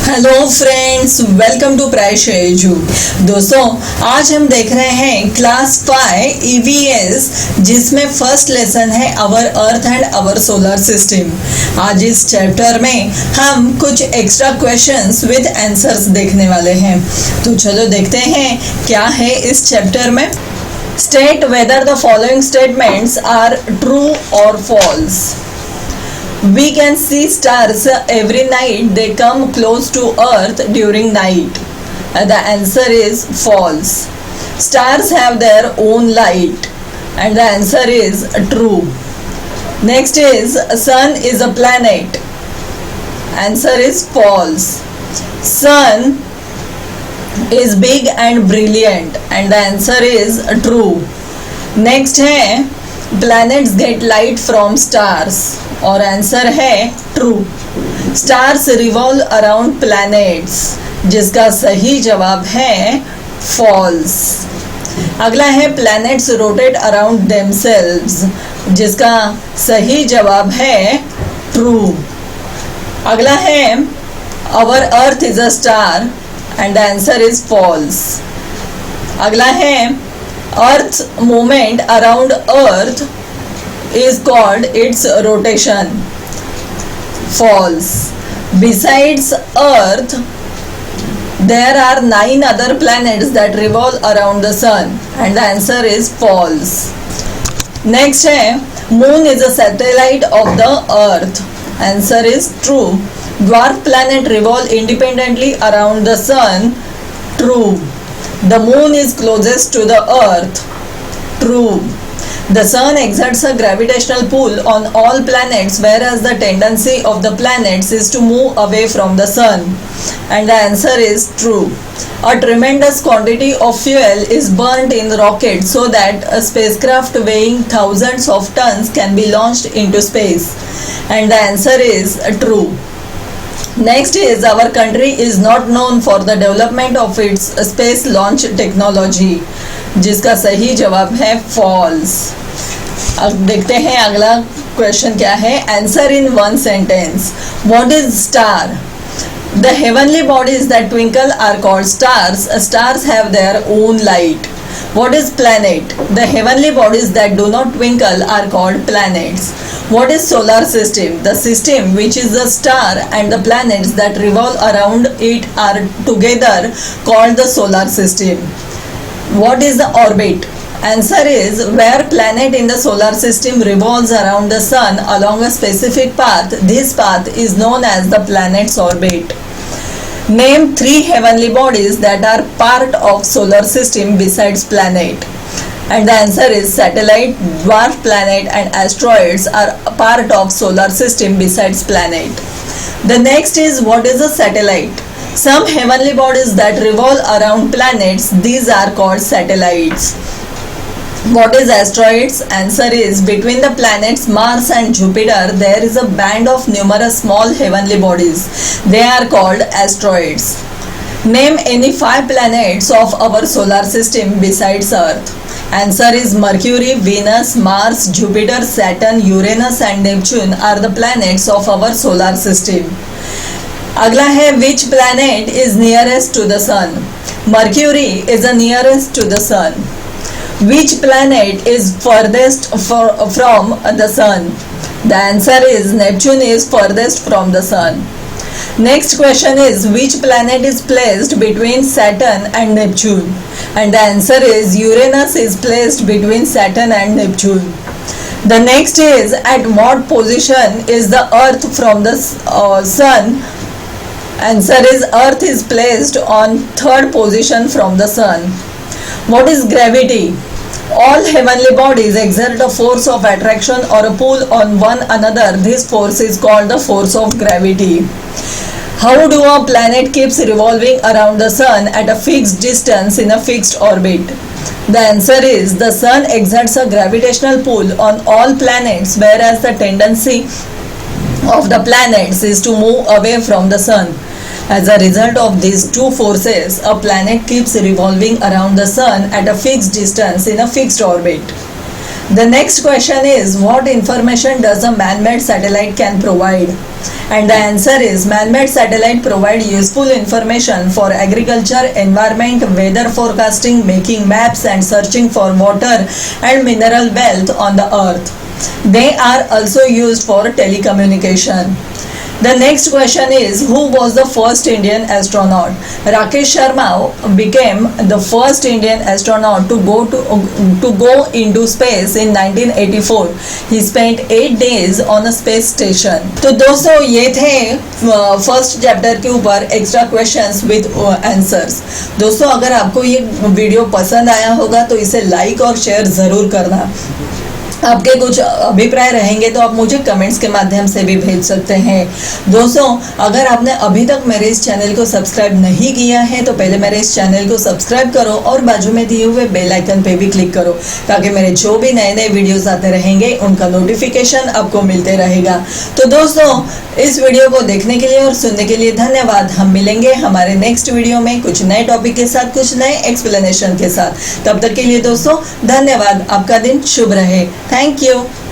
Hello friends, welcome to प्राइश एजू। दोस्तों, आज हम देख रहे हैं क्लास 5 ईवीएस, जिसमें फर्स्ट लेसन है our earth and our solar system. आज इस चैप्टर में हम कुछ एक्स्ट्रा क्वेश्चंस विद आंसर्स देखने वाले हैं। तो चलो देखते हैं क्या है इस चैप्टर में। State whether the following statements are true और false. We can see stars every night. They come close to Earth during night. The answer is false. Stars have their own light, and the answer is true. Next is Sun is a planet. Answer is false. Sun is big and brilliant, and the answer is true. Next है planets get light from stars, और answer है true. Stars revolve around planets, जिसका सही जवाब है false. अगला है planets rotate around themselves, जिसका सही जवाब है ट्रू। अगला है our earth is a star, and the answer is false. अगला है earth movement around earth is called its rotation. False. Besides Earth, there are 9 other planets that revolve around the sun, and the answer is false. Next है Moon is a satellite of the Earth. Answer is true. Dwarf planet revolve independently around the sun. True. The Moon is closest to the Earth. True. The sun exerts a gravitational pull on all planets, whereas the tendency of the planets is to move away from the sun. And the answer is true. A tremendous quantity of fuel is burnt in rockets so that a spacecraft weighing thousands of tons can be launched into space. And the answer is true. Next is our country is not known for the development of its space launch technology, जिसका सही जवाब है false. अब देखते हैं अगला question क्या है। Answer in one sentence. What is star? The heavenly bodies that twinkle are called stars. Stars have their own light. What is planet? The heavenly bodies that do not twinkle are called planets. What is solar system? The system which is the star and the planets that revolve around it are together called the solar system. What is the orbit? Answer is where planet in the solar system revolves around the sun along a specific path. This path is known as the planet's orbit. Name 3 heavenly bodies that are part of solar system besides planet. And the answer is satellite, dwarf planet and asteroids are part of solar system besides planet. The next is what is a satellite? Some heavenly bodies that revolve around planets, these are called satellites. What is asteroids? Answer is between the planets Mars and Jupiter there is a band of numerous small heavenly bodies. They are called asteroids. Name any 5 planets of our solar system besides Earth. Answer is Mercury, Venus, Mars, Jupiter, Saturn, Uranus and Neptune are the planets of our solar system. अगला है which planet is nearest to the sun? Mercury is the nearest to the sun. Which planet is furthest from the sun? The answer is Neptune is furthest from the sun. Next question is which planet is placed between Saturn and Neptune? And the answer is Uranus is placed between Saturn and Neptune. The next is at what position is the Earth from the sun? Answer is Earth is placed on 3rd position from the sun. What is gravity? All heavenly bodies exert a force of attraction or a pull on one another. This force is called the force of gravity. How do a planet keeps revolving around the sun at a fixed distance in a fixed orbit? The answer is the sun exerts a gravitational pull on all planets, whereas the tendency of the planets is to move away from the sun. As a result of these two forces, a planet keeps revolving around the sun at a fixed distance in a fixed orbit. The next question is, what information does a man-made satellite can provide? And the answer is, man-made satellite provide useful information for agriculture, environment, weather forecasting, making maps and searching for water and mineral wealth on the earth. They are also used for telecommunication. The next question is, who was the first Indian astronaut? Rakesh Sharma became the first Indian astronaut to go into space in 1984. He spent 8 days on a space station. तो दोस्तों ये थे first chapter के ऊपर extra questions with answers. दोस्तों अगर आपको ये वीडियो पसंद आया होगा तो इसे लाइक और शेयर ज़रूर करना। आपके कुछ अभिप्राय रहेंगे तो आप मुझे कमेंट्स के माध्यम से भी भेज सकते हैं। दोस्तों अगर आपने अभी तक मेरे इस चैनल को सब्सक्राइब नहीं किया है तो पहले मेरे इस चैनल को सब्सक्राइब करो और बाजू में दिए हुए बेल आइकन पे भी क्लिक करो ताकि मेरे जो भी नए नए वीडियोस आते रहेंगे उनका नोटिफिकेशन आपको मिलते रहेगा। तो दोस्तों इस वीडियो को देखने के लिए और सुनने के लिए धन्यवाद। हम मिलेंगे हमारे नेक्स्ट वीडियो में कुछ नए टॉपिक के साथ, कुछ नए एक्सप्लेनेशन के साथ। तब तक के लिए दोस्तों धन्यवाद। आपका दिन शुभ रहे। Thank you.